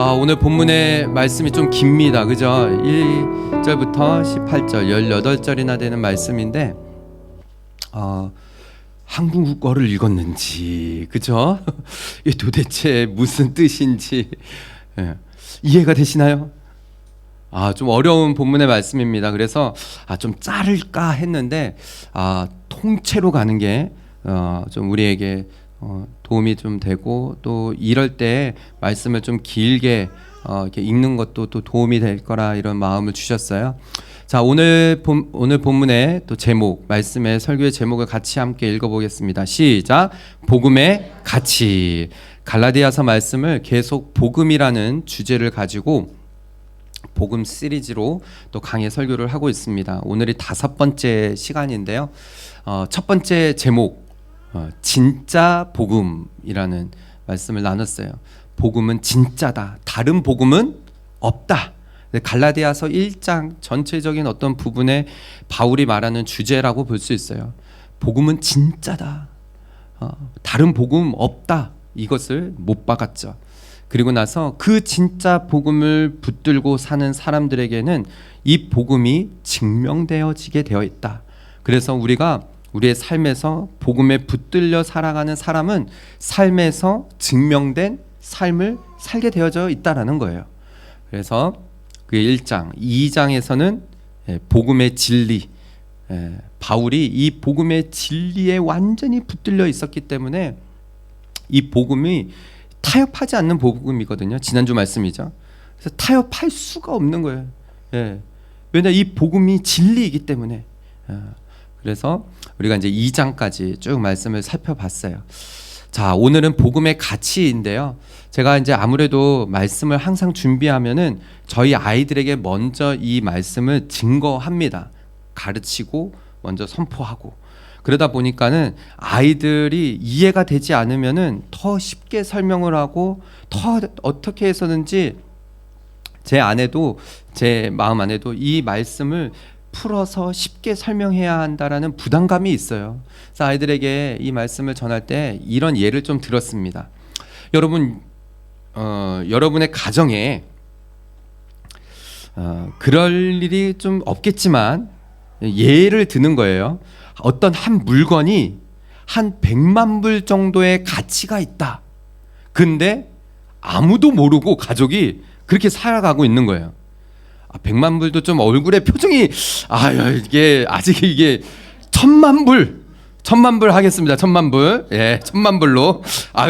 오늘 본문의 말씀이 좀 깁니다. 그죠? 1절부터 18절, 18절이나 되는 말씀인데 한국어를 읽었는지, 그죠? 이게 도대체 무슨 뜻인지 이해가 되시나요? 좀 어려운 본문의 말씀입니다. 그래서 좀 자를까 했는데 통째로 가는 게 좀 우리에게 도움이 좀 되고, 또 이럴 때 말씀을 좀 길게 이렇게 읽는 것도 또 도움이 될 거라 이런 마음을 주셨어요. 자, 오늘 본문의 또 제목, 말씀의 설교의 제목을 같이 함께 읽어보겠습니다. 시작. 복음의 가치. 갈라디아서 말씀을 계속 복음이라는 주제를 가지고 복음 시리즈로 또 강의 설교를 하고 있습니다. 오늘이 5번째 시간인데요. 첫 번째 제목, 진짜 복음이라는 말씀을 나눴어요. 복음은 진짜다. 다른 복음은 없다. 갈라디아서 1장 전체적인 어떤 부분에 바울이 말하는 주제라고 볼 수 있어요. 복음은 진짜다. 다른 복음 없다. 이것을 못 박았죠. 그리고 나서 그 진짜 복음을 붙들고 사는 사람들에게는 이 복음이 증명되어지게 되어 있다. 그래서 우리가 우리의 삶에서 복음에 붙들려 살아가는 사람은 삶에서 증명된 삶을 살게 되어져 있다라는 거예요. 그래서 그 1장, 2장에서는 복음의 진리, 바울이 이 복음의 진리에 완전히 붙들려 있었기 때문에 이 복음이 타협하지 않는 복음이거든요. 지난주 말씀이죠. 그래서 타협할 수가 없는 거예요. 왜냐, 이 복음이 진리이기 때문에. 그래서 우리가 이제 2장까지 쭉 말씀을 살펴봤어요. 자, 오늘은 복음의 가치인데요. 제가 이제 아무래도 말씀을 항상 준비하면은 저희 아이들에게 먼저 이 말씀을 증거합니다. 가르치고 먼저 선포하고. 그러다 보니까는 아이들이 이해가 되지 않으면은 더 쉽게 설명을 하고 더 어떻게 해서든지 제 마음 안에도 이 말씀을 풀어서 쉽게 설명해야 한다라는 부담감이 있어요. 그래서 아이들에게 이 말씀을 전할 때 이런 예를 좀 들었습니다. 여러분, 여러분의 가정에 그럴 일이 좀 없겠지만 예를 드는 거예요. 어떤 한 물건이 한 100만 불 정도의 가치가 있다. 근데 아무도 모르고 가족이 그렇게 살아가고 있는 거예요. 100만 불도 좀 얼굴에 표정이 이게 아직 이게 1000만 불 하겠습니다. 1000만 불. 1000만 불로.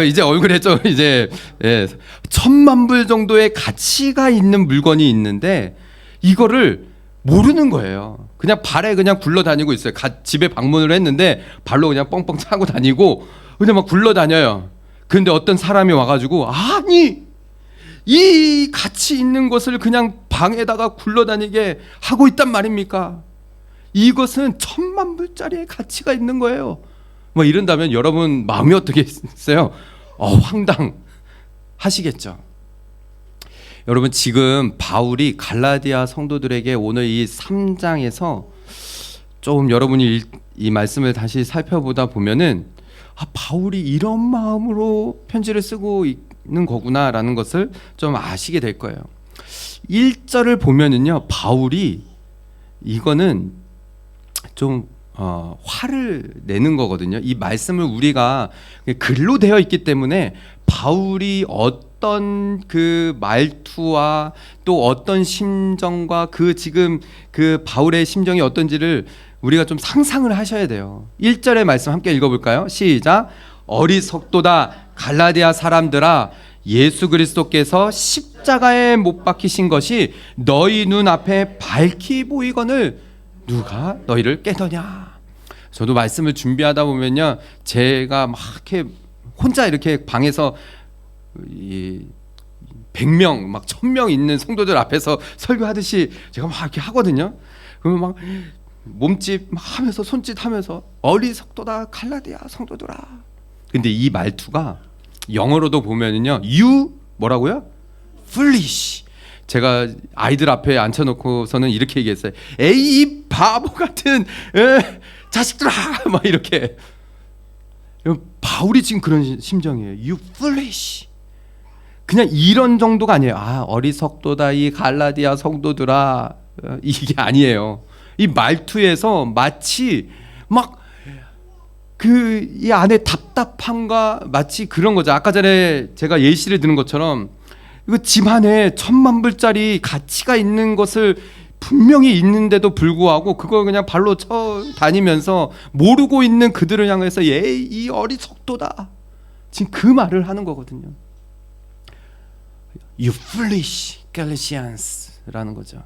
이제 얼굴에 좀 이제 1000만 불 정도의 가치가 있는 물건이 있는데 이거를 모르는 거예요. 그냥 발에 그냥 굴러다니고 있어요. 집에 방문을 했는데 발로 그냥 뻥뻥 차고 다니고 그냥 막 굴러다녀요. 근데 어떤 사람이 와가지고 이 가치 있는 것을 그냥 방에다가 굴러다니게 하고 있단 말입니까? 이것은 1000만 불짜리의 가치가 있는 거예요. 뭐 이런다면 여러분 마음이 어떻게 있어요? 황당하시겠죠. 여러분, 지금 바울이 갈라디아 성도들에게 오늘 이 3장에서 조금 여러분이 이 말씀을 다시 살펴보다 보면은 바울이 이런 마음으로 편지를 쓰고 있는 거구나라는 것을 좀 아시게 될 거예요. 1절을 보면은요, 바울이 이거는 좀 화를 내는 거거든요. 이 말씀을 우리가 글로 되어 있기 때문에 바울이 어떤 그 말투와 또 어떤 심정과 지금 그 바울의 심정이 어떤지를 우리가 좀 상상을 하셔야 돼요. 1절의 말씀 함께 읽어볼까요? 시작. 어리석도다 갈라디아 사람들아, 예수 그리스도께서 십자가에 못 박히신 것이 너희 눈앞에 밝히 보이거늘 누가 너희를 깨더냐. 저도 말씀을 준비하다 보면요, 제가 막 이렇게 혼자 이렇게 방에서 100명 막 1000명 있는 성도들 앞에서 설교하듯이 제가 막 이렇게 하거든요. 그러면 막 몸짓 막 하면서 손짓 하면서 어리석도다 갈라디아 성도들아. 근데 이 말투가 영어로도 보면은요, you 뭐라고요? foolish. 제가 아이들 앞에 앉혀놓고서는 이렇게 얘기했어요. 에이, 이 바보 같은 자식들아, 막 이렇게. 바울이 지금 그런 심정이에요. You foolish. 그냥 이런 정도가 아니에요. 아, 어리석도다 이 갈라디아 성도들아, 이게 아니에요. 이 말투에서 마치 막 그 이 안에 답답함과 마치 그런 거죠. 아까 전에 제가 예시를 드는 것처럼 이거 집 안에 1,000,000불짜리 가치가 있는 것을 분명히 있는데도 불구하고 그걸 그냥 발로 쳐 다니면서 모르고 있는 그들을 향해서 이 어리석도다, 지금 그 말을 하는 거거든요. You foolish Galatians라는 거죠.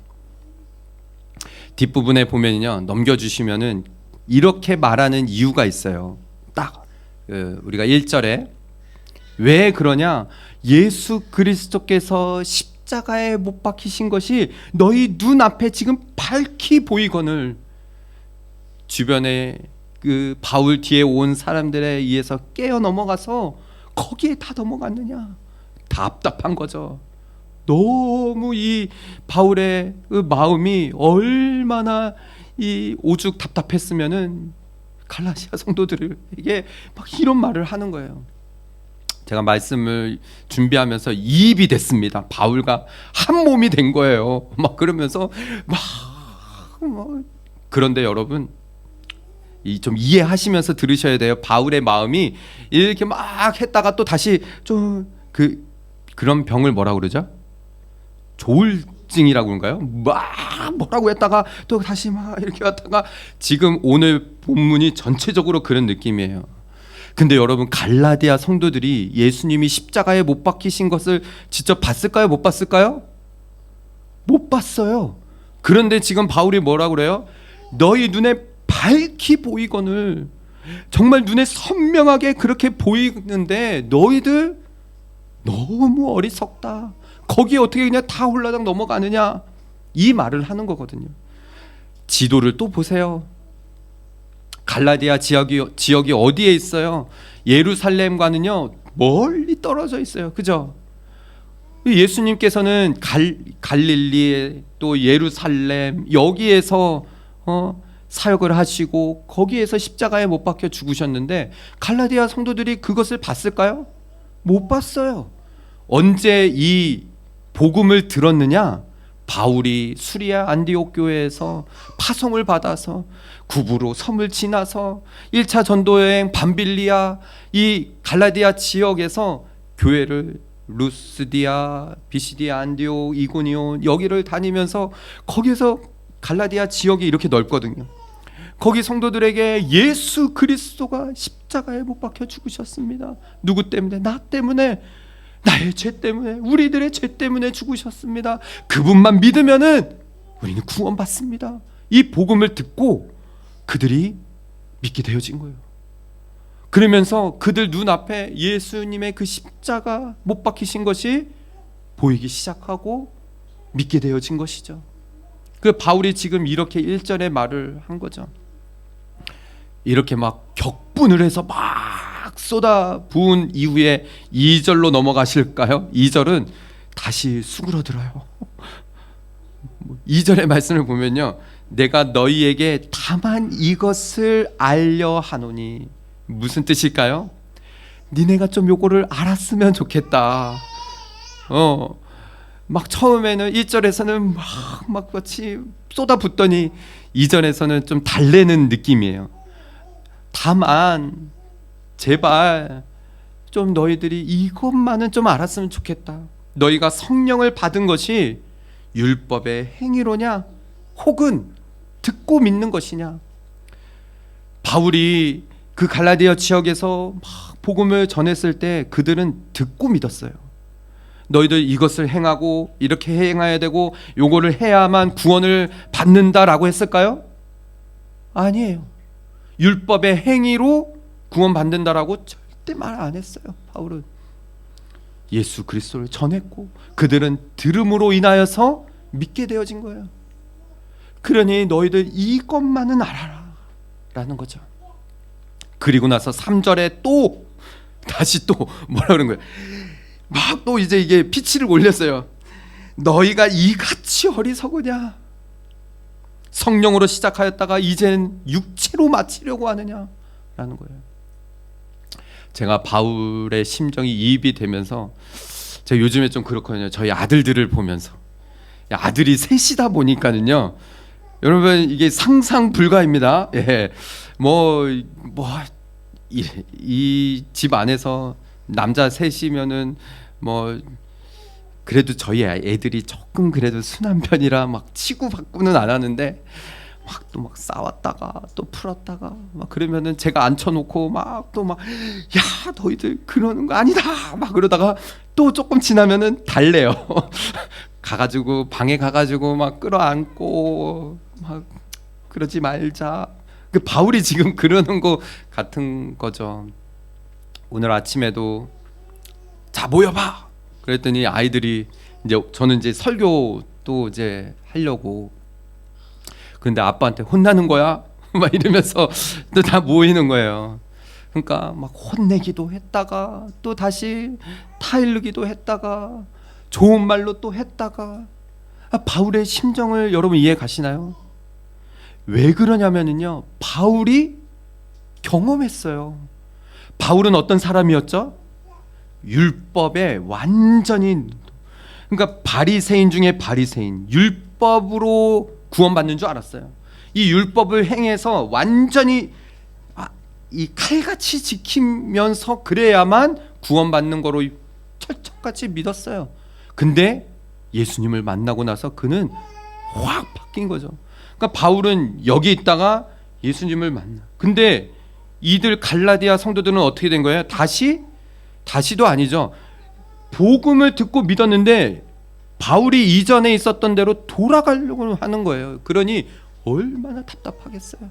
뒷부분에 보면요, 넘겨주시면은 이렇게 말하는 이유가 있어요. 딱 우리가 1절에 왜 그러냐, 예수 그리스도께서 십자가에 못 박히신 것이 너희 눈앞에 지금 밝히 보이거늘, 주변에 그 바울 뒤에 온 사람들에 의해서 깨어 넘어가서 거기에 다 넘어갔느냐, 답답한 거죠. 너무 이 바울의 그 마음이 얼마나 이 오죽 답답했으면은 갈라디아 성도들에게 막 이런 말을 하는 거예요. 제가 말씀을 준비하면서 이입이 됐습니다. 바울과 한 몸이 된 거예요. 막 그러면서 막 그런데 여러분, 좀 이해하시면서 들으셔야 돼요. 바울의 마음이 이렇게 막 했다가 또 다시 좀 그런 병을 뭐라고 그러죠? 조울증이라고 그런가요? 막 뭐라고 했다가 또 다시 막 이렇게 왔다가, 지금 오늘 본문이 전체적으로 그런 느낌이에요. 근데 여러분, 갈라디아 성도들이 예수님이 십자가에 못 박히신 것을 직접 봤을까요? 못 봤을까요? 못 봤어요. 그런데 지금 바울이 뭐라고 그래요? 너희 눈에 밝히 보이거늘, 정말 눈에 선명하게 그렇게 보이는데 너희들 너무 어리석다, 거기에 어떻게 그냥 다 홀라당 넘어가느냐, 이 말을 하는 거거든요. 지도를 또 보세요. 갈라디아 지역이 어디에 있어요? 예루살렘과는요 멀리 떨어져 있어요. 그죠? 예수님께서는 갈릴리 또 예루살렘 여기에서 사역을 하시고 거기에서 십자가에 못 박혀 죽으셨는데, 갈라디아 성도들이 그것을 봤을까요? 못 봤어요. 언제 이 복음을 들었느냐? 바울이 수리아 안디옥 교회에서 파송을 받아서 구부로 섬을 지나서 1차 전도여행 밤빌리아 이 갈라디아 지역에서 교회를 루스디아, 비시디아, 안디옥, 이고니온 여기를 다니면서, 거기서 갈라디아 지역이 이렇게 넓거든요. 거기 성도들에게 예수 그리스도가 십자가에 못 박혀 죽으셨습니다. 누구 때문에? 나 때문에, 나의 죄 때문에, 우리들의 죄 때문에 죽으셨습니다. 그분만 믿으면은 우리는 구원받습니다. 이 복음을 듣고 그들이 믿게 되어진 거예요. 그러면서 그들 눈앞에 예수님의 그 십자가 못 박히신 것이 보이기 시작하고 믿게 되어진 것이죠. 그 바울이 지금 이렇게 1절에 말을 한 거죠. 이렇게 막 격분을 해서 막 쏟아 부은 이후에 2절로 넘어가실까요? 2절은 다시 수그러들어요. 2절의 말씀을 보면요, 내가 너희에게 다만 이것을 알려 하노니, 무슨 뜻일까요? 니네가 좀 요거를 알았으면 좋겠다. 막 처음에는 1절에서는 막 같이 쏟아붓더니 2절에서는 좀 달래는 느낌이에요. 다만 제발 좀 너희들이 이것만은 좀 알았으면 좋겠다. 너희가 성령을 받은 것이 율법의 행위로냐 혹은 듣고 믿는 것이냐. 바울이 그 갈라디아 지역에서 막 복음을 전했을 때 그들은 듣고 믿었어요. 너희들 이것을 행하고 이렇게 행해야 되고 요거를 해야만 구원을 받는다라고 했을까요? 아니에요. 율법의 행위로 구원 받는다라고 절대 말 안 했어요. 바울은 예수 그리스도를 전했고 그들은 들음으로 인하여서 믿게 되어진 거예요. 그러니 너희들 이것만은 알아라 라는 거죠. 그리고 나서 3절에 또 다시 또 뭐라 그런 거예요. 막 또 이제 이게 피치를 올렸어요. 너희가 이같이 어리석으냐, 성령으로 시작하였다가 이젠 육체로 마치려고 하느냐 라는 거예요. 제가 바울의 심정이 이입이 되면서 제가 요즘에 좀 그렇거든요. 저희 아들들을 보면서 아들이 셋이다 보니까는요. 여러분 이게 상상 불가입니다. 예, 이 집 안에서 남자 셋이면은 뭐 그래도 저희 애들이 조금 그래도 순한 편이라 막 치고받고는 안 하는데 막 또 막 싸웠다가 또 풀었다가 막 그러면은 제가 앉혀놓고 막 또 막 야 너희들 그러는 거 아니다 막 그러다가 또 조금 지나면은 달래요. 가가지고 방에 가가지고 막 끌어안고 막 그러지 말자. 그 바울이 지금 그러는 거 같은 거죠. 오늘 아침에도 자 모여봐. 그랬더니 아이들이 이제 저는 이제 설교 또 이제 하려고 근데 아빠한테 혼나는 거야 막 이러면서 또 다 모이는 거예요. 그러니까 막 혼내기도 했다가 또 다시 타일르기도 했다가 좋은 말로 또 했다가 바울의 심정을 여러분 이해 가시나요? 왜 그러냐면요 바울이 경험했어요. 바울은 어떤 사람이었죠? 율법에 완전히 그러니까 바리새인 중에 바리새인 율법으로 구원받는 줄 알았어요. 이 율법을 행해서 완전히 이 칼같이 지키면서 그래야만 구원받는 거로 철석같이 믿었어요. 근데 예수님을 만나고 나서 그는 확 바뀐 거죠. 그러니까 바울은 여기 있다가 예수님을 만나. 근데 이들 갈라디아 성도들은 어떻게 된 거예요? 다시도 아니죠. 복음을 듣고 믿었는데 바울이 이전에 있었던 대로 돌아가려고 하는 거예요. 그러니 얼마나 답답하겠어요.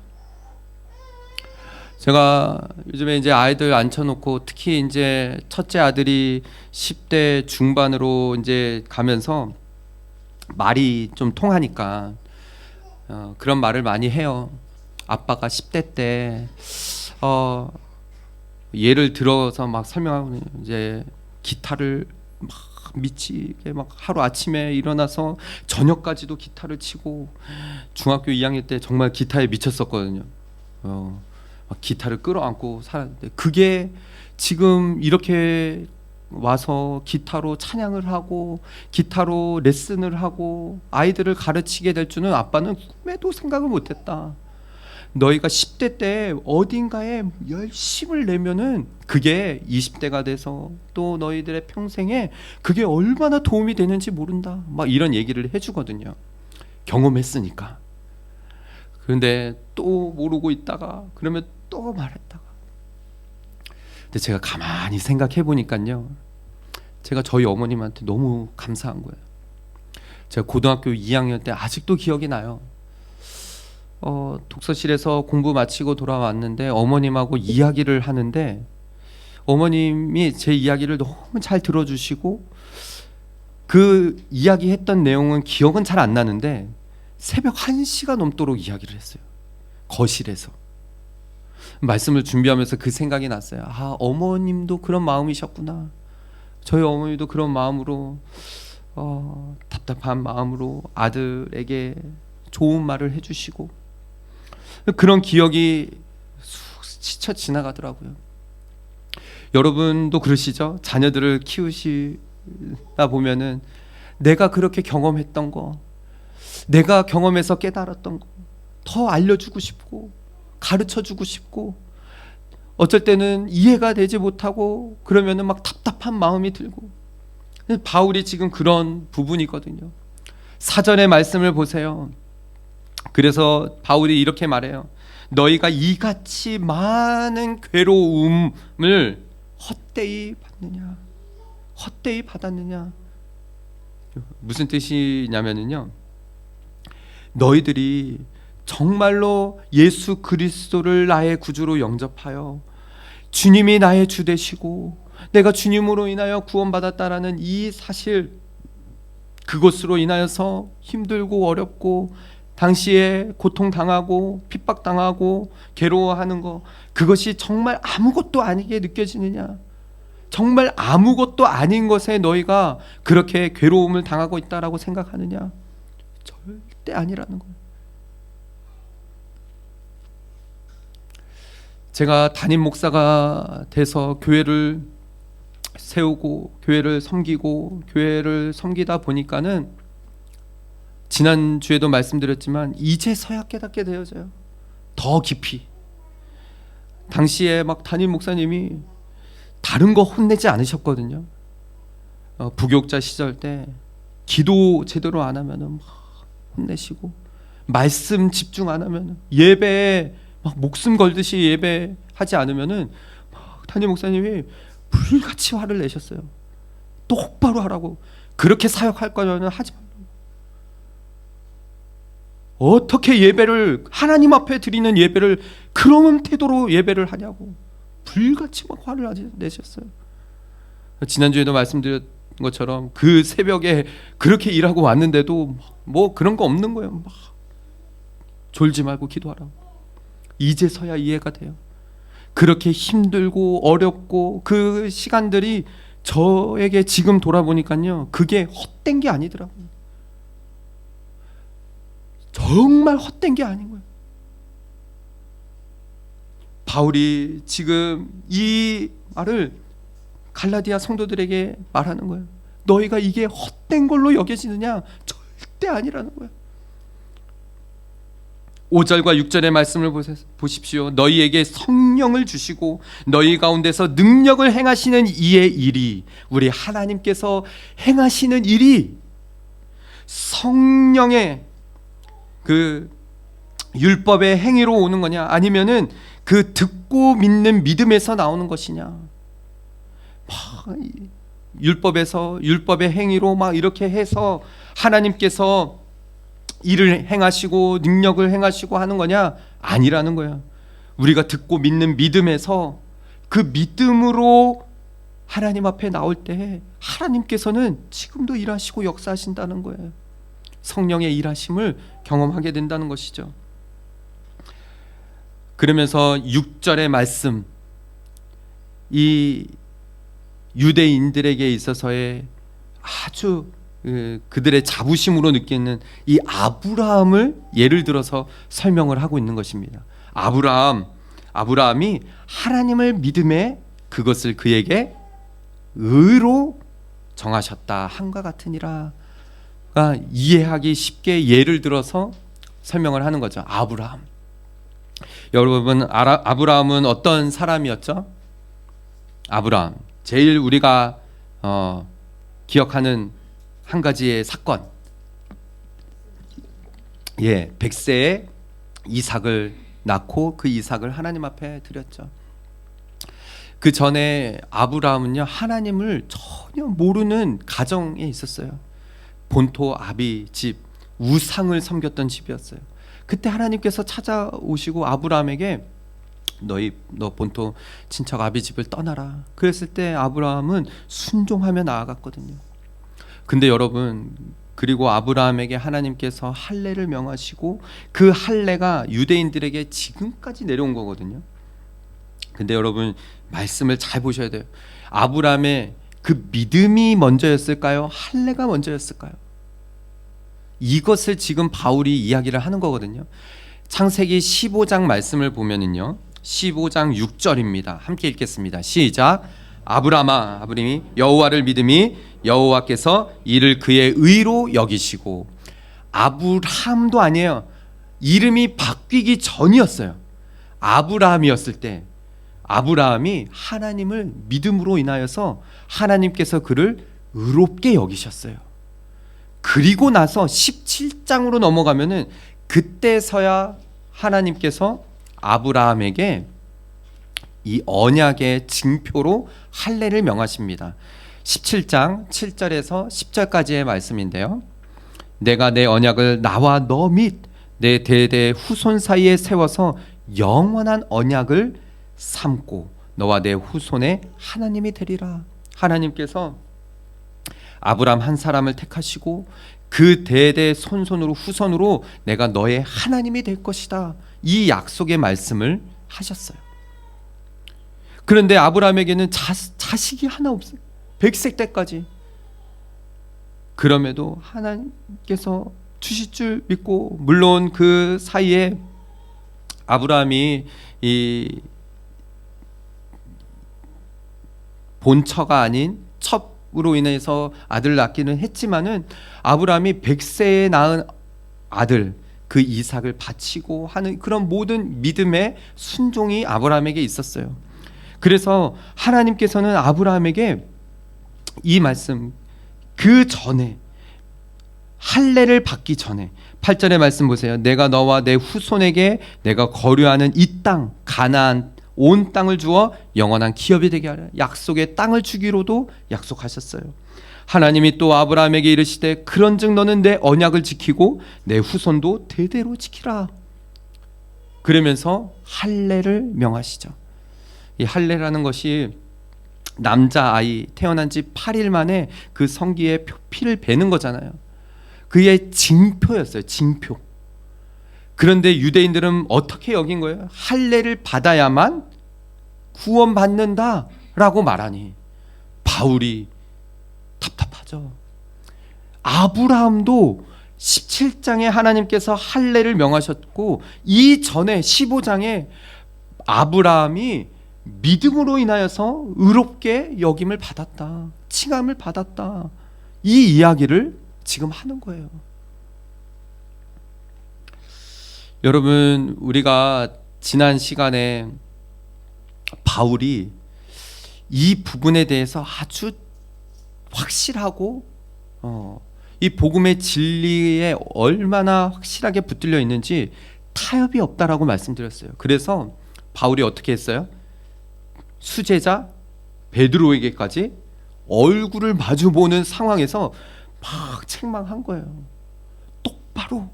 제가 요즘에 이제 아이들 앉혀놓고 특히 이제 첫째 아들이 10대 중반으로 이제 가면서 말이 좀 통하니까 그런 말을 많이 해요. 아빠가 10대 때 예를 들어서 막 설명하고 이제 기타를 막 미치게 막 하루 아침에 일어나서 저녁까지도 기타를 치고 중학교 2학년 때 정말 기타에 미쳤었거든요. 막 기타를 끌어안고 살았는데 그게 지금 이렇게 와서 기타로 찬양을 하고 기타로 레슨을 하고 아이들을 가르치게 될 줄은 아빠는 꿈에도 생각을 못했다. 너희가 10대 때 어딘가에 열심을 내면은 그게 20대가 돼서 또 너희들의 평생에 그게 얼마나 도움이 되는지 모른다. 막 이런 얘기를 해주거든요. 경험했으니까. 그런데 또 모르고 있다가 그러면 또 말했다가. 근데 제가 가만히 생각해 보니까요. 제가 저희 어머님한테 너무 감사한 거예요. 제가 고등학교 2학년 때 아직도 기억이 나요. 독서실에서 공부 마치고 돌아왔는데 어머님하고 이야기를 하는데 어머님이 제 이야기를 너무 잘 들어주시고 그 이야기했던 내용은 기억은 잘 안 나는데 새벽 1시가 넘도록 이야기를 했어요. 거실에서. 말씀을 준비하면서 그 생각이 났어요. 아, 어머님도 그런 마음이셨구나. 저희 어머니도 그런 마음으로 답답한 마음으로 아들에게 좋은 말을 해주시고 그런 기억이 쑥 스쳐 지나가더라고요. 여러분도 그러시죠? 자녀들을 키우시다 보면은 내가 그렇게 경험했던 거, 내가 경험해서 깨달았던 거 더 알려주고 싶고 가르쳐주고 싶고 어쩔 때는 이해가 되지 못하고 그러면은 막 답답한 마음이 들고 바울이 지금 그런 부분이거든요. 사전의 말씀을 보세요. 그래서 바울이 이렇게 말해요. 너희가 이같이 많은 괴로움을 헛되이 받느냐? 헛되이 받았느냐? 무슨 뜻이냐면요. 너희들이 정말로 예수 그리스도를 나의 구주로 영접하여 주님이 나의 주 되시고 내가 주님으로 인하여 구원받았다라는 이 사실, 그것으로 인하여서 힘들고 어렵고 당시에 고통당하고 핍박당하고 괴로워하는 거, 그것이 정말 아무것도 아니게 느껴지느냐? 정말 아무것도 아닌 것에 너희가 그렇게 괴로움을 당하고 있다라고 생각하느냐? 절대 아니라는 거예요. 제가 담임 목사가 돼서 교회를 세우고 교회를 섬기다 보니까는 지난주에도 말씀드렸지만 이제서야 깨닫게 되어져요. 더 깊이. 당시에 막 담임 목사님이 다른 거 혼내지 않으셨거든요. 부교육자 시절 때 기도 제대로 안 하면은 막 혼내시고, 말씀 집중 안 하면은, 예배에 막 목숨 걸듯이 예배하지 않으면은 막 담임 목사님이 불같이 화를 내셨어요. 똑바로 하라고. 그렇게 사역할 거면 하지 말라고. 어떻게 예배를, 하나님 앞에 드리는 예배를 그런 태도로 예배를 하냐고 불같이 막 화를 내셨어요. 지난주에도 말씀드렸 것처럼 그 새벽에 그렇게 일하고 왔는데도 뭐 그런 거 없는 거예요. 막 졸지 말고 기도하라고. 이제서야 이해가 돼요. 그렇게 힘들고 어렵고 그 시간들이 저에게 지금 돌아보니까요, 그게 헛된 게 아니더라고요. 정말 헛된 게 아닌 거예요. 바울이 지금 이 말을 갈라디아 성도들에게 말하는 거예요. 너희가 이게 헛된 걸로 여겨지느냐? 절대 아니라는 거예요. 5절과 6절의 말씀을 보십시오. 너희에게 성령을 주시고 너희 가운데서 능력을 행하시는 이의 일이, 우리 하나님께서 행하시는 일이 성령의 그 율법의 행위로 오는 거냐, 아니면은 그 듣고 믿는 믿음에서 나오는 것이냐. 율법의 행위로 막 이렇게 해서 하나님께서 일을 행하시고 능력을 행하시고 하는 거냐? 아니라는 거야. 우리가 듣고 믿는 믿음에서 그 믿음으로 하나님 앞에 나올 때 하나님께서는 지금도 일하시고 역사하신다는 거예요. 성령의 일하심을 경험하게 된다는 것이죠. 그러면서 6절의 말씀, 이 유대인들에게 있어서의 아주 그들의 자부심으로 느끼는 이 아브라함을 예를 들어서 설명을 하고 있는 것입니다. 아브라함이 하나님을 믿음에 그것을 그에게 의로 정하셨다, 한과 같으니라. 이해하기 쉽게 예를 들어서 설명을 하는 거죠. 아브라함. 여러분, 아브라함은 어떤 사람이었죠? 아브라함, 제일 우리가 기억하는 한 가지의 사건, 백세에 이삭을 낳고 그 이삭을 하나님 앞에 드렸죠. 그 전에 아브라함은요, 하나님을 전혀 모르는 가정에 있었어요. 본토 아비 집, 우상을 섬겼던 집이었어요. 그때 하나님께서 찾아오시고 아브라함에게 너 본토 친척 아비 집을 떠나라. 그랬을 때 아브라함은 순종하며 나아갔거든요. 근데 여러분, 그리고 아브라함에게 하나님께서 할례를 명하시고 그 할례가 유대인들에게 지금까지 내려온 거거든요. 근데 여러분, 말씀을 잘 보셔야 돼요. 아브라함의 그 믿음이 먼저였을까요? 할례가 먼저였을까요? 이것을 지금 바울이 이야기를 하는 거거든요. 창세기 15장 말씀을 보면은요, 15장 6절입니다. 함께 읽겠습니다. 시작. 아브라함이 여호와를 믿음이 여호와께서 이를 그의 의로 여기시고. 아브라함도 아니에요. 이름이 바뀌기 전이었어요. 아브라함이었을 때 아브라함이 하나님을 믿음으로 인하여서 하나님께서 그를 의롭게 여기셨어요. 그리고 나서 17장으로 넘어가면은 그때서야 하나님께서 아브라함에게 이 언약의 징표로 할례를 명하십니다. 17장 7절에서 10절까지의 말씀인데요. 내가 내 언약을 나와 너 및 내 대대 후손 사이에 세워서 영원한 언약을 삼고 너와 내 후손의 하나님이 되리라. 하나님께서 아브라함 한 사람을 택하시고 그 대대 손손으로 후손으로 내가 너의 하나님이 될 것이다. 이 약속의 말씀을 하셨어요. 그런데 아브라함에게는 자식이 하나 없어요. 100세 때까지. 그럼에도 하나님께서 주실 줄 믿고, 물론 그 사이에 아브라함이 본처가 아닌 첩으로 인해서 아들을 낳기는 했지만은 아브라함이 100세에 낳은 아들 그 이삭을 바치고 하는 그런 모든 믿음의 순종이 아브라함에게 있었어요. 그래서 하나님께서는 아브라함에게 이 말씀, 그 전에 할례를 받기 전에 8절의 말씀 보세요. 내가 너와 내 후손에게 내가 거류하는 이 땅 가나안 온 땅을 주어 영원한 기업이 되게 하라. 약속의 땅을 주기로도 약속하셨어요. 하나님이 또 아브라함에게 이르시되 그런즉 너는 내 언약을 지키고 내 후손도 대대로 지키라. 그러면서 할례를 명하시죠. 이 할례라는 것이 남자아이 태어난 지 8일 만에 그 성기에 피를 베는 거잖아요. 그의 징표였어요. 징표. 그런데 유대인들은 어떻게 여긴 거예요? 할례를 받아야만 구원받는다라고 말하니 바울이 답답하죠. 아브라함도 17장에 하나님께서 할례를 명하셨고 이전에 15장에 아브라함이 믿음으로 인하여서 의롭게 여김을 받았다, 칭함을 받았다, 이 이야기를 지금 하는 거예요. 여러분, 우리가 지난 시간에 바울이 이 부분에 대해서 아주 확실하고 이 복음의 진리에 얼마나 확실하게 붙들려 있는지 타협이 없다라고 말씀드렸어요. 그래서 바울이 어떻게 했어요? 수제자 베드로에게까지 얼굴을 마주보는 상황에서 막 책망한 거예요. 똑바로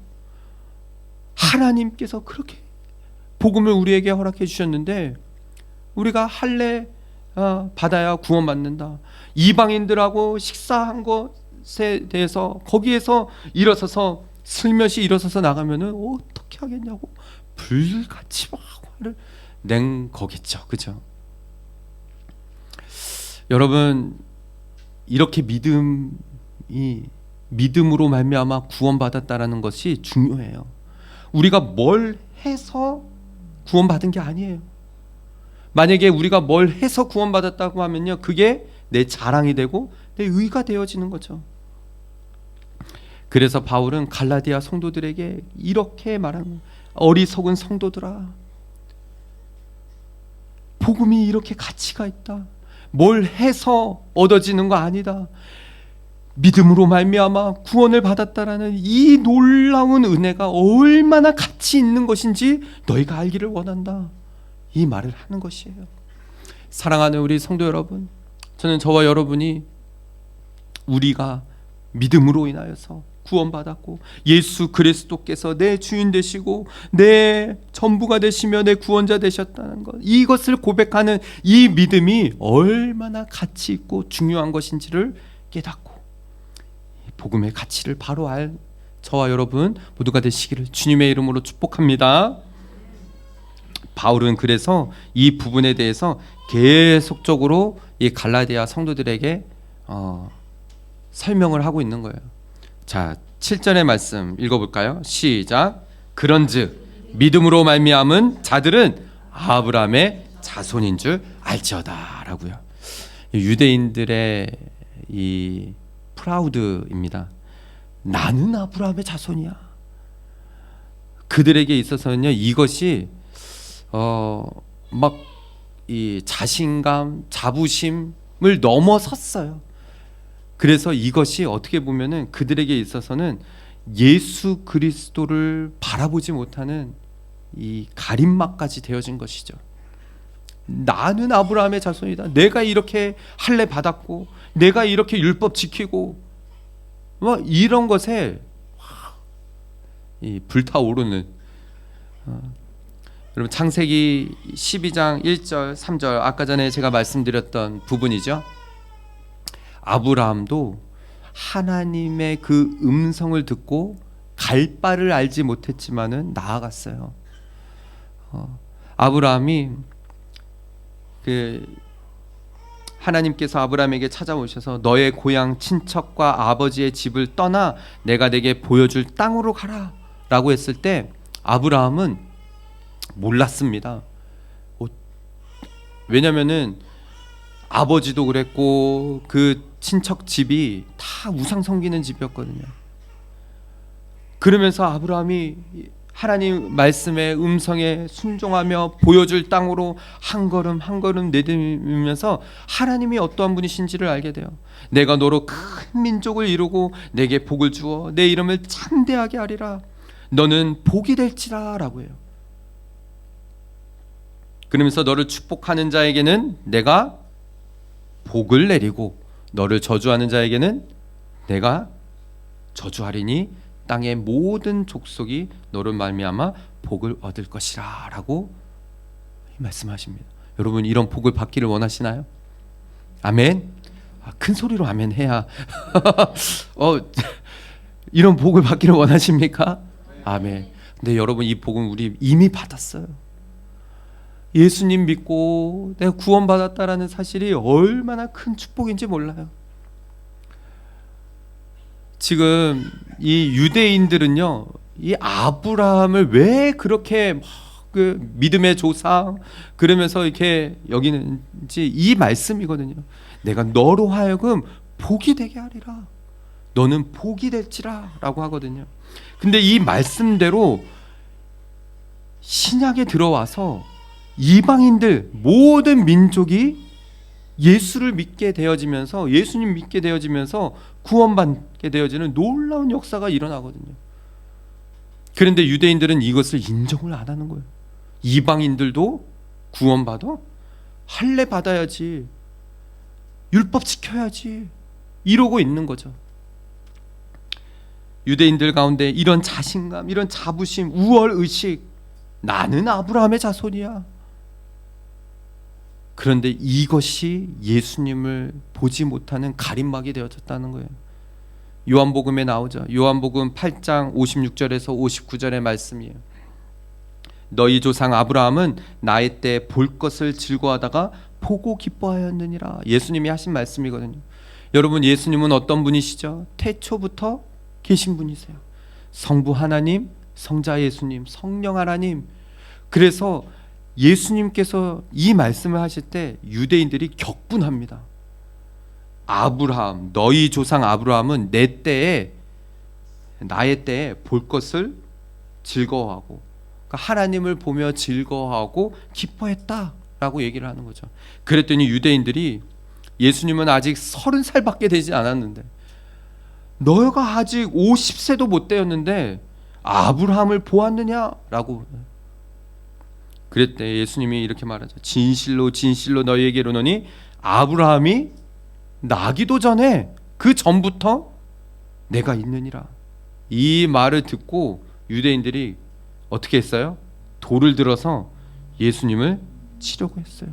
하나님께서 그렇게 복음을 우리에게 허락해 주셨는데 우리가 할례 받아야 구원받는다. 이방인들하고 식사한 것에 대해서 거기에서 일어서서 슬며시 일어서서 나가면은 어떻게 하겠냐고 불같이 막 화를 낸 거겠죠. 그죠? 여러분, 이렇게 믿음으로 말미암아 구원받았다라는 것이 중요해요. 우리가 뭘 해서 구원받은 게 아니에요. 만약에 우리가 뭘 해서 구원받았다고 하면요, 그게 내 자랑이 되고 내 의가 되어지는 거죠. 그래서 바울은 갈라디아 성도들에게 이렇게 말하는, 어리석은 성도들아, 복음이 이렇게 가치가 있다. 뭘 해서 얻어지는 거 아니다. 믿음으로 말미암아 구원을 받았다라는 이 놀라운 은혜가 얼마나 가치 있는 것인지 너희가 알기를 원한다. 이 말을 하는 것이에요. 사랑하는 우리 성도 여러분, 저는 저와 여러분이 우리가 믿음으로 인하여서 구원받았고 예수 그리스도께서 내 주인 되시고 내 전부가 되시며 내 구원자 되셨다는 것, 이것을 고백하는 이 믿음이 얼마나 가치 있고 중요한 것인지를 깨닫고 복음의 가치를 바로 알 저와 여러분 모두가 되시기를 주님의 이름으로 축복합니다. 바울은 그래서 이 부분에 대해서 계속적으로 이 갈라디아 성도들에게 설명을 하고 있는 거예요. 자, 7절의 말씀 읽어볼까요? 시작. 그런즉 믿음으로 말미암은 자들은 아브라함의 자손인 줄 알지어다 라고요. 유대인들의 이 프라우드입니다. 나는 아브라함의 자손이야. 그들에게 있어서는요, 이것이 막 이 자신감, 자부심을 넘어섰어요. 그래서 이것이 어떻게 보면은 그들에게 있어서는 예수 그리스도를 바라보지 못하는 이 가림막까지 되어진 것이죠. 나는 아브라함의 자손이다. 내가 이렇게 할례 받았고, 내가 이렇게 율법 지키고, 뭐 이런 것에 이 불타오르는. 여러분, 창세기 12장 1절 3절 아까 전에 제가 말씀드렸던 부분이죠. 아브라함도 하나님의 그 음성을 듣고 갈 바를 알지 못했지만은 나아갔어요. 아브라함이 하나님께서 아브라함에게 찾아오셔서 너의 고향 친척과 아버지의 집을 떠나 내가 내게 보여줄 땅으로 가라 라고 했을 때 아브라함은 몰랐습니다. 왜냐면은 아버지도 그랬고 그 친척 집이 다 우상 섬기는 집이었거든요. 그러면서 아브라함이 하나님 말씀의 음성에 순종하며 보여줄 땅으로 한 걸음 한 걸음 내딛으면서 하나님이 어떠한 분이신지를 알게 돼요. 내가 너로 큰 민족을 이루고 내게 복을 주어 내 이름을 창대하게 하리라. 너는 복이 될지라 라고 해요. 그러면서 너를 축복하는 자에게는 내가 복을 내리고 너를 저주하는 자에게는 내가 저주하리니 땅의 모든 족속이 너를 말미암아 복을 얻을 것이라 라고 말씀하십니다. 여러분 이런 복을 받기를 원하시나요? 아멘. 큰 소리로 아멘 해야 이런 복을 받기를 원하십니까? 아멘. 근데 여러분 이 복은 우리 이미 받았어요. 예수님 믿고 내가 구원받았다라는 사실이 얼마나 큰 축복인지 몰라요. 지금 이 유대인들은요, 이 아브라함을 왜 그렇게 그 믿음의 조상 그러면서 이렇게 여기는지 이 말씀이거든요. 내가 너로 하여금 복이 되게 하리라. 너는 복이 될지라 라고 하거든요. 근데 이 말씀대로 신약에 들어와서 이방인들 모든 민족이 예수를 믿게 되어지면서 예수님 믿게 되어지면서 구원받게 되어지는 놀라운 역사가 일어나거든요. 그런데 유대인들은 이것을 인정을 안 하는 거예요. 이방인들도 구원받아? 할례 받아야지, 율법 지켜야지 이러고 있는 거죠. 유대인들 가운데 이런 자신감, 이런 자부심, 우월의식, 나는 아브라함의 자손이야. 그런데 이것이 예수님을 보지 못하는 가림막이 되어졌다는 거예요. 요한복음에 나오죠. 요한복음 8장 56절에서 59절의 말씀이에요. 너희 조상 아브라함은 나의 때 볼 것을 즐거워하다가 보고 기뻐하였느니라. 예수님이 하신 말씀이거든요. 여러분 예수님은 어떤 분이시죠? 태초부터 계신 분이세요. 성부 하나님, 성자 예수님, 성령 하나님. 그래서 예수님께서 이 말씀을 하실 때 유대인들이 격분합니다. 아브라함, 너희 조상 아브라함은 내 때에, 나의 때에 볼 것을 즐거워하고, 그러니까 하나님을 보며 즐거워하고 기뻐했다라고 얘기를 하는 거죠. 그랬더니 유대인들이 예수님은 아직 30살밖에 되지 않았는데, 너가 아직 50세도 못 되었는데 아브라함을 보았느냐라고. 그랬대 예수님이 이렇게 말하죠. 진실로 진실로 너희에게 이르노니 아브라함이 나기도 전에 그 전부터 내가 있느니라. 이 말을 듣고 유대인들이 어떻게 했어요? 돌을 들어서 예수님을 치려고 했어요.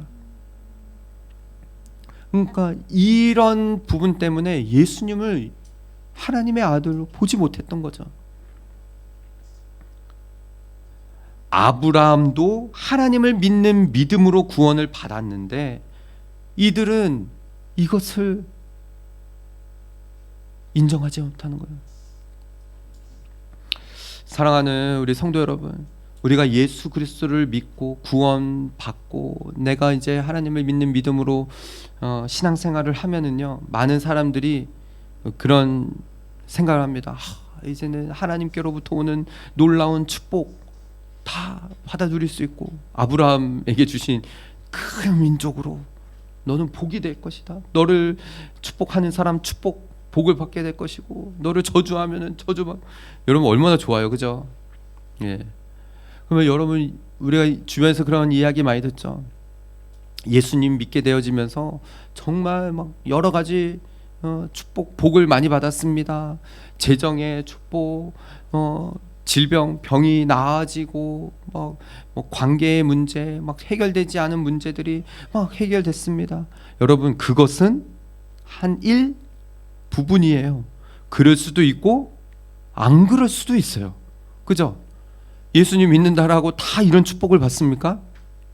그러니까 이런 부분 때문에 예수님을 하나님의 아들로 보지 못했던 거죠. 아브라함도 하나님을 믿는 믿음으로 구원을 받았는데 이들은 이것을 인정하지 못하는 거예요. 사랑하는 우리 성도 여러분, 우리가 예수 그리스도를 믿고 구원받고 내가 이제 하나님을 믿는 믿음으로 신앙생활을 하면은요, 많은 사람들이 그런 생각을 합니다. 이제는 하나님께로부터 오는 놀라운 축복 다 받아 누릴 수 있고, 아브라함에게 주신 큰 민족으로 너는 복이 될 것이다. 너를 축복하는 사람 복을 받게 될 것이고, 너를 저주하면은 저주만. 여러분 얼마나 좋아요, 그죠? 예. 그러면 여러분 우리가 주변에서 그런 이야기 많이 듣죠. 예수님 믿게 되어지면서 정말 막 여러 가지 축복, 복을 많이 받았습니다. 재정의 축복, 질병, 병이 나아지고, 뭐 관계의 문제, 막 해결되지 않은 문제들이 막 해결됐습니다. 여러분 그것은 한 일부분이에요. 그럴 수도 있고 안 그럴 수도 있어요. 그죠? 예수님 믿는다라고 다 이런 축복을 받습니까?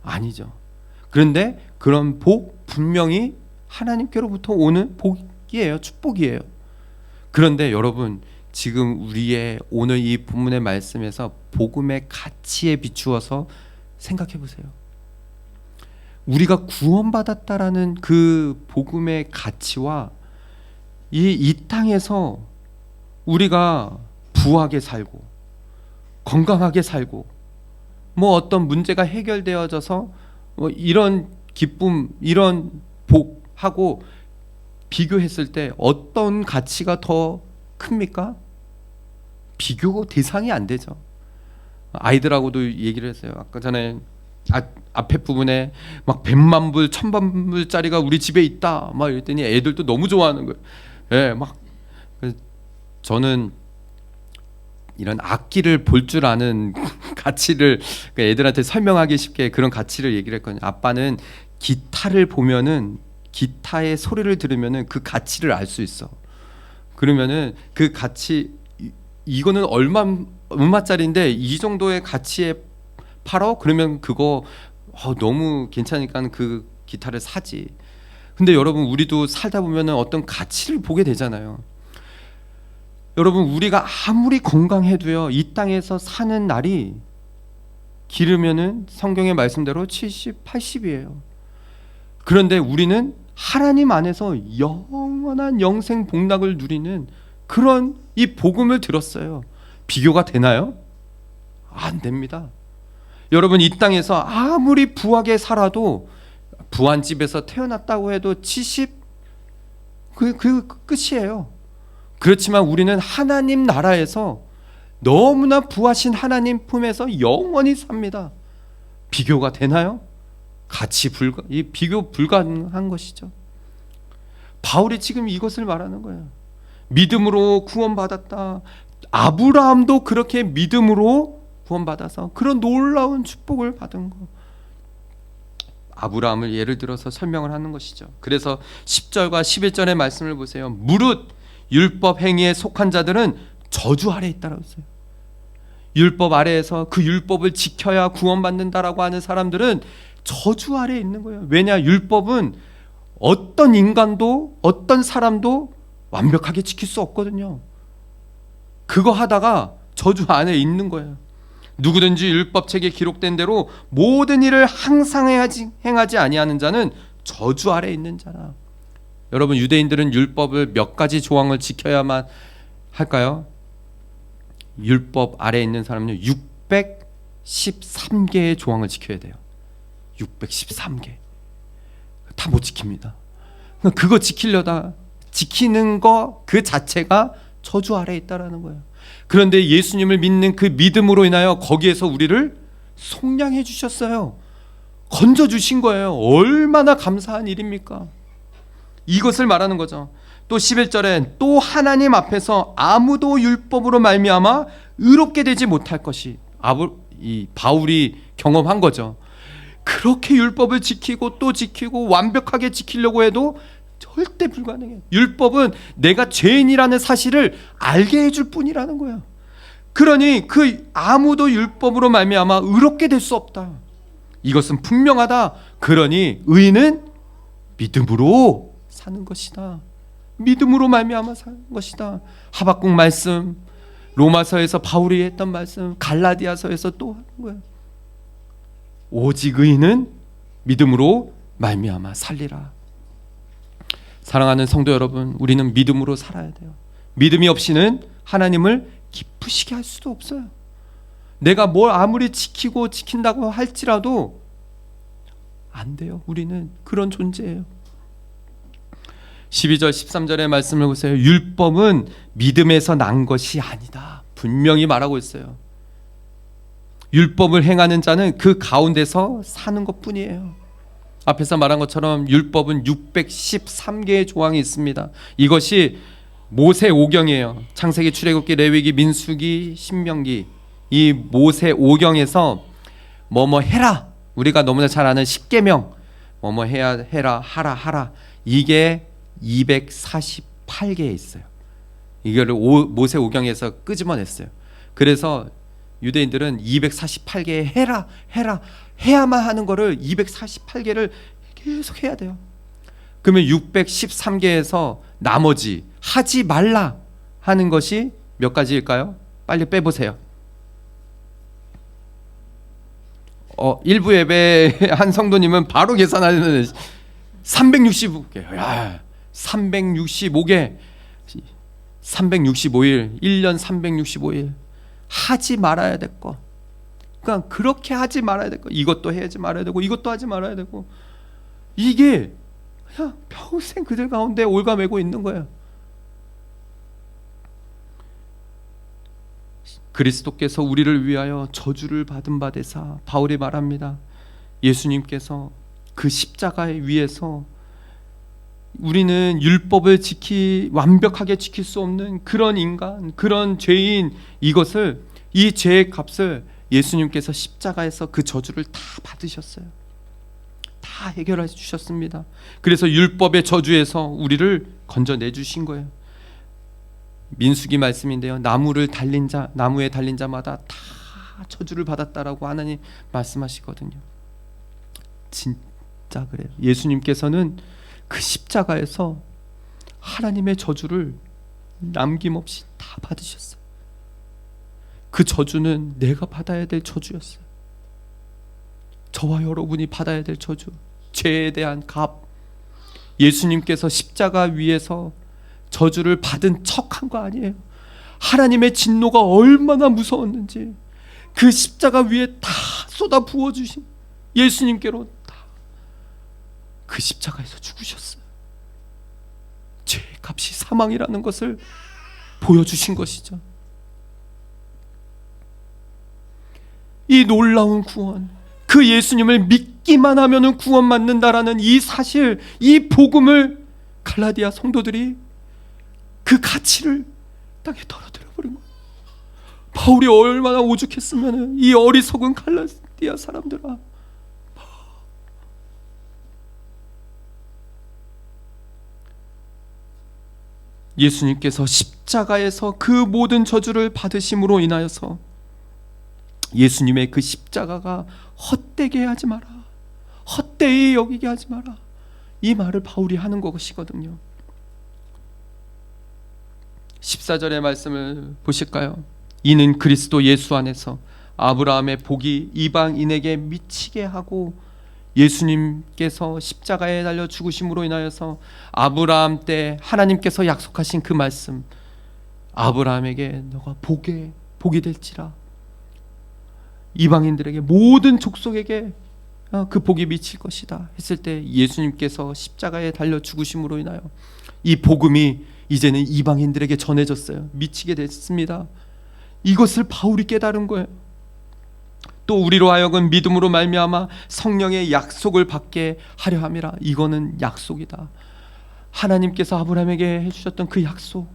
아니죠. 그런데 그런 복 분명히 하나님께로부터 오는 복이에요. 축복이에요. 그런데 여러분 지금 우리의 오늘 이 본문의 말씀에서 복음의 가치에 비추어서 생각해 보세요. 우리가 구원받았다라는 그 복음의 가치와 이 땅에서 우리가 부하게 살고 건강하게 살고 뭐 어떤 문제가 해결되어져서 뭐 이런 기쁨, 이런 복하고 비교했을 때 어떤 가치가 더 큽니까? 비교 대상이 안 되죠. 아이들하고도 얘기를 했어요. 아까 전에 앞에 부분에 막 100만 불, 1000만 불짜리가 우리 집에 있다 막 이랬더니 애들도 너무 좋아하는 거예요. 예, 막 저는 이런 악기를 볼 줄 아는 가치를 애들한테 설명하기 쉽게 그런 가치를 얘기를 했거든요. 아빠는 기타를 보면은 기타의 소리를 들으면은 그 가치를 알 수 있어. 그러면은 그 가치 이거는 얼마짜리인데 이 정도의 가치에 팔어? 그러면 그거 너무 괜찮으니까 그 기타를 사지. 근데 여러분 우리도 살다 보면은 어떤 가치를 보게 되잖아요. 여러분 우리가 아무리 건강해도요 이 땅에서 사는 날이 길으면은 성경의 말씀대로 70, 80이에요. 그런데 우리는 하나님 안에서 영원한 영생 복락을 누리는 그런 이 복음을 들었어요. 비교가 되나요? 안 됩니다. 여러분 이 땅에서 아무리 부하게 살아도 부잣집에서 태어났다고 해도 70 그 끝이에요. 그렇지만 우리는 하나님 나라에서 너무나 부하신 하나님 품에서 영원히 삽니다. 비교가 되나요? 이 비교 불가능한 것이죠. 바울이 지금 이것을 말하는 거예요. 믿음으로 구원받았다. 아브라함도 그렇게 믿음으로 구원받아서 그런 놀라운 축복을 받은 거. 아브라함을 예를 들어서 설명을 하는 것이죠. 그래서 10절과 11절의 말씀을 보세요. 무릇 율법 행위에 속한 자들은 저주 아래에 있다라고 했어요. 율법 아래에서 그 율법을 지켜야 구원받는다라고 하는 사람들은 저주 아래에 있는 거예요. 왜냐? 율법은 어떤 인간도 어떤 사람도 완벽하게 지킬 수 없거든요. 그거 하다가 저주 안에 있는 거예요. 누구든지 율법책에 기록된 대로 모든 일을 항상 행하지 아니하는 자는 저주 아래에 있는 자라. 여러분 유대인들은 율법을 몇 가지 조항을 지켜야만 할까요? 율법 아래에 있는 사람은 613개의 조항을 지켜야 돼요. 613개 다 못 지킵니다. 그거 지키는 거 그 자체가 저주 아래에 있다라는 거예요. 그런데 예수님을 믿는 그 믿음으로 인하여 거기에서 우리를 속량해 주셨어요. 건져 주신 거예요. 얼마나 감사한 일입니까? 이것을 말하는 거죠. 또 11절엔 또 하나님 앞에서 아무도 율법으로 말미암아 의롭게 되지 못할 것이 이 바울이 경험한 거죠. 그렇게 율법을 지키고 또 지키고 완벽하게 지키려고 해도 절대 불가능해요. 율법은 내가 죄인이라는 사실을 알게 해줄 뿐이라는 거예요. 그러니 그 아무도 율법으로 말미암아 의롭게 될 수 없다. 이것은 분명하다. 그러니 의인은 믿음으로 사는 것이다. 믿음으로 말미암아 사는 것이다. 하박국 말씀, 로마서에서 바울이 했던 말씀, 갈라디아서에서 또 하는 거예요. 오직 의인은 믿음으로 말미암아 살리라. 사랑하는 성도 여러분, 우리는 믿음으로 살아야 돼요. 믿음이 없이는 하나님을 기쁘시게 할 수도 없어요. 내가 뭘 아무리 지킨다고 할지라도 안 돼요. 우리는 그런 존재예요. 12절 13절의 말씀을 보세요. 율법은 믿음에서 난 것이 아니다. 분명히 말하고 있어요. 율법을 행하는 자는 그 가운데서 사는 것뿐이에요. 앞에서 말한 것처럼 율법은 613개의 조항이 있습니다. 이것이 모세오경이에요. 창세기, 출애굽기, 레위기, 민수기, 신명기. 이 모세오경에서 뭐뭐 해라, 우리가 너무나 잘 아는 십계명, 뭐뭐 해라, 하라. 이게 248개에 있어요. 이거를 모세오경에서 끄집어냈어요. 그래서 유대인들은 248개 해야만 하는 거를 248개를 계속 해야 돼요. 그러면 613개에서 나머지 하지 말라 하는 것이 몇 가지일까요? 빨리 빼보세요. 일부 예배 한 성도님은 바로 계산하는 365개, 365개, 365일, 1년 365일 하지 말아야 될 거. 그러니까 그렇게 하지 말아야 될 거. 이것도 해야지 말아야 되고 이것도 하지 말아야 되고, 이게 그냥 평생 그들 가운데 올가매고 있는 거예요. 그리스도께서 우리를 위하여 저주를 받은 바 되사, 바울이 말합니다. 예수님께서 그 십자가에 위에서 우리는 율법을 완벽하게 지킬 수 없는 그런 인간, 그런 죄인, 이 죄의 값을 예수님께서 십자가에서 그 저주를 다 받으셨어요. 다 해결해 주셨습니다. 그래서 율법의 저주에서 우리를 건져내 주신 거예요. 민수기 말씀인데요, 나무에 달린 자마다 다 저주를 받았다라고 하나님 말씀하시거든요. 진짜 그래요. 예수님께서는 그 십자가에서 하나님의 저주를 남김없이 다 받으셨어요. 그 저주는 내가 받아야 될 저주였어요. 저와 여러분이 받아야 될 저주, 죄에 대한 값. 예수님께서 십자가 위에서 저주를 받은 척한 거 아니에요. 하나님의 진노가 얼마나 무서웠는지 그 십자가 위에 다 쏟아 부어주신 예수님께로 다 그 십자가에서 죽으셨어요. 죄의 값이 사망이라는 것을 보여주신 것이죠. 이 놀라운 구원, 그 예수님을 믿기만 하면 구원받는다라는 이 사실, 이 복음을 갈라디아 성도들이 그 가치를 땅에 떨어뜨려 버린 거예요. 바울이 얼마나 오죽했으면 이 어리석은 갈라디아 사람들아, 예수님께서 십자가에서 그 모든 저주를 받으심으로 인하여서 예수님의 그 십자가가 헛되게 하지 마라, 헛되이 여기게 하지 마라, 이 말을 바울이 하는 것이거든요. 14절의 말씀을 보실까요? 이는 그리스도 예수 안에서 아브라함의 복이 이방인에게 미치게 하고, 예수님께서 십자가에 달려 죽으심으로 인하여서 아브라함 때 하나님께서 약속하신 그 말씀, 아브라함에게 너가 복이 될지라, 이방인들에게, 모든 족속에게 그 복이 미칠 것이다 했을 때, 예수님께서 십자가에 달려 죽으심으로 인하여 이 복음이 이제는 이방인들에게 전해졌어요. 미치게 됐습니다. 이것을 바울이 깨달은 거예요. 또 우리로 하여금 믿음으로 말미암아 성령의 약속을 받게 하려 함이라. 이거는 약속이다. 하나님께서 아브라함에게 해주셨던 그 약속.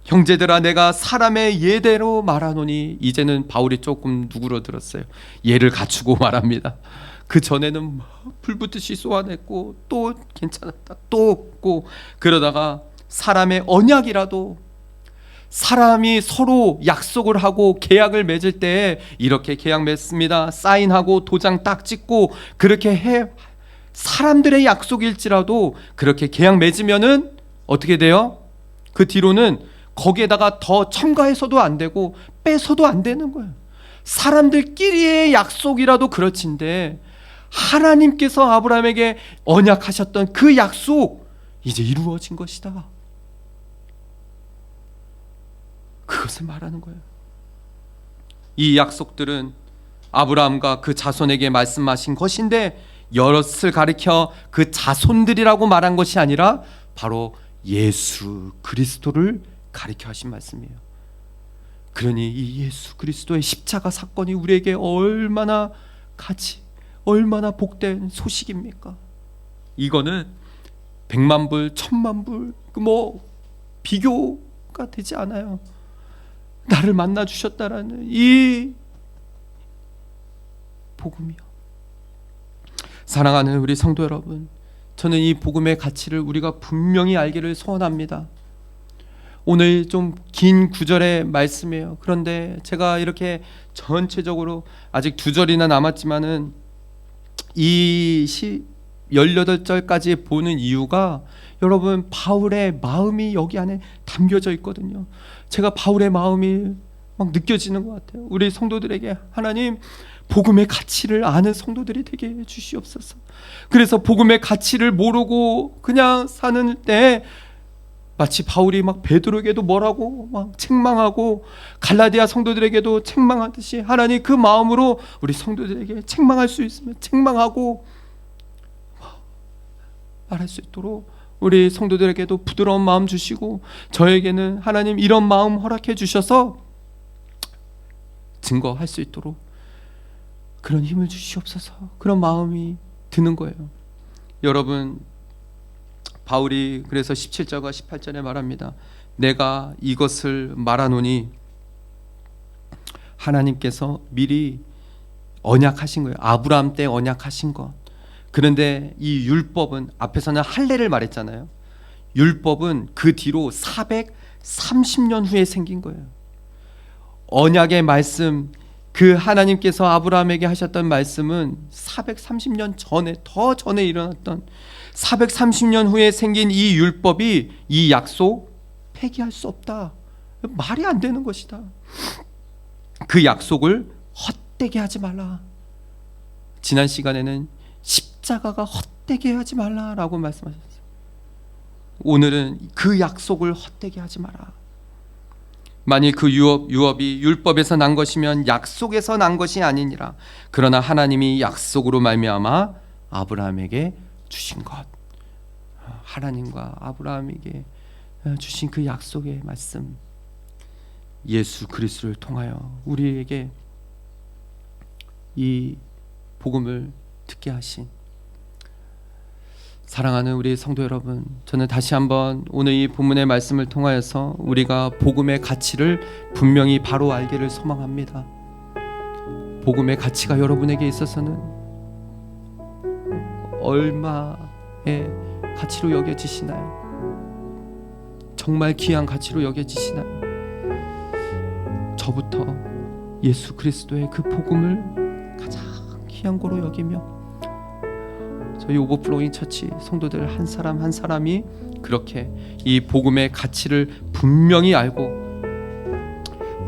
형제들아, 내가 사람의 예대로 말하노니. 이제는 바울이 조금 누그러들었어요. 예를 갖추고 말합니다. 그 전에는 막 불붙듯이 쏘아냈고, 또 괜찮았다, 또 없고, 그러다가 사람의 언약이라도, 사람이 서로 약속을 하고 계약을 맺을 때 이렇게 계약 맺습니다, 사인하고 도장 딱 찍고 그렇게 해. 사람들의 약속일지라도 그렇게 계약 맺으면은 어떻게 돼요? 그 뒤로는 거기에다가 더 첨가해서도 안 되고 빼서도 안 되는 거예요. 사람들끼리의 약속이라도 그렇지인데, 하나님께서 아브라함에게 언약하셨던 그 약속, 이제 이루어진 것이다, 그것을 말하는 거예요. 이 약속들은 아브라함과 그 자손에게 말씀하신 것인데, 여럿을 가리켜 그 자손들이라고 말한 것이 아니라 바로 예수 그리스도를 가리켜 하신 말씀이에요. 그러니 이 예수 그리스도의 십자가 사건이 우리에게 얼마나 얼마나 복된 소식입니까? 이거는 100만 불, 1000만 불 비교가 되지 않아요. 나를 만나 주셨다라는 이 복음이요. 사랑하는 우리 성도 여러분, 저는 이 복음의 가치를 우리가 분명히 알기를 소원합니다. 오늘 좀 긴 구절의 말씀이에요. 그런데 제가 이렇게 전체적으로 아직 2절이나 남았지만은 이 18절까지 보는 이유가, 여러분, 바울의 마음이 여기 안에 담겨져 있거든요. 제가 바울의 마음이 막 느껴지는 것 같아요. 우리 성도들에게 하나님 복음의 가치를 아는 성도들이 되게 해 주시옵소서. 그래서 복음의 가치를 모르고 그냥 사는 때 마치 바울이 막 베드로에게도 뭐라고 막 책망하고 갈라디아 성도들에게도 책망하듯이 하나님 그 마음으로 우리 성도들에게 책망할 수 있으면 책망하고 말할 수 있도록 우리 성도들에게도 부드러운 마음 주시고 저에게는 하나님 이런 마음 허락해 주셔서 증거할 수 있도록 그런 힘을 주시옵소서. 그런 마음이 드는 거예요. 여러분, 바울이 그래서 17절과 18절에 말합니다. 내가 이것을 말하노니 하나님께서 미리 언약하신 거예요. 아브라함 때 언약하신 것. 그런데 이 율법은 앞에서는 할례를 말했잖아요. 율법은 그 뒤로 430년 후에 생긴 거예요. 언약의 말씀, 그 하나님께서 아브라함에게 하셨던 말씀은 430년 전에, 더 전에 일어났던 430년 후에 생긴 이 율법이 이 약속 폐기할 수 없다. 말이 안 되는 것이다. 그 약속을 헛되게 하지 말라. 지난 시간에는 십자가가 헛되게 하지 말라라고 말씀하셨어요. 오늘은 그 약속을 헛되게 하지 마라. 만일 그 유업이 율법에서 난 것이면 약속에서 난 것이 아니니라. 그러나 하나님이 약속으로 말미암아 아브라함에게 주신 것, 하나님과 아브라함에게 주신 그 약속의 말씀, 예수 그리스도를 통하여 우리에게 이 복음을 듣게 하신 사랑하는 우리 성도 여러분, 저는 다시 한번 오늘 이 본문의 말씀을 통하여서 우리가 복음의 가치를 분명히 바로 알기를 소망합니다. 복음의 가치가 여러분에게 있어서는 얼마의 가치로 여겨지시나요? 정말 귀한 가치로 여겨지시나요? 저부터 예수 그리스도의 그 복음을 가장 귀한 거로 여기며 저희 오버플로잉 처치 성도들 한 사람 한 사람이 그렇게 이 복음의 가치를 분명히 알고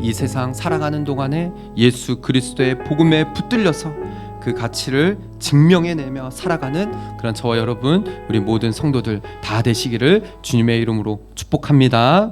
이 세상 살아가는 동안에 예수 그리스도의 복음에 붙들려서 그 가치를 증명해내며 살아가는 그런 저와 여러분 우리 모든 성도들 다 되시기를 주님의 이름으로 축복합니다.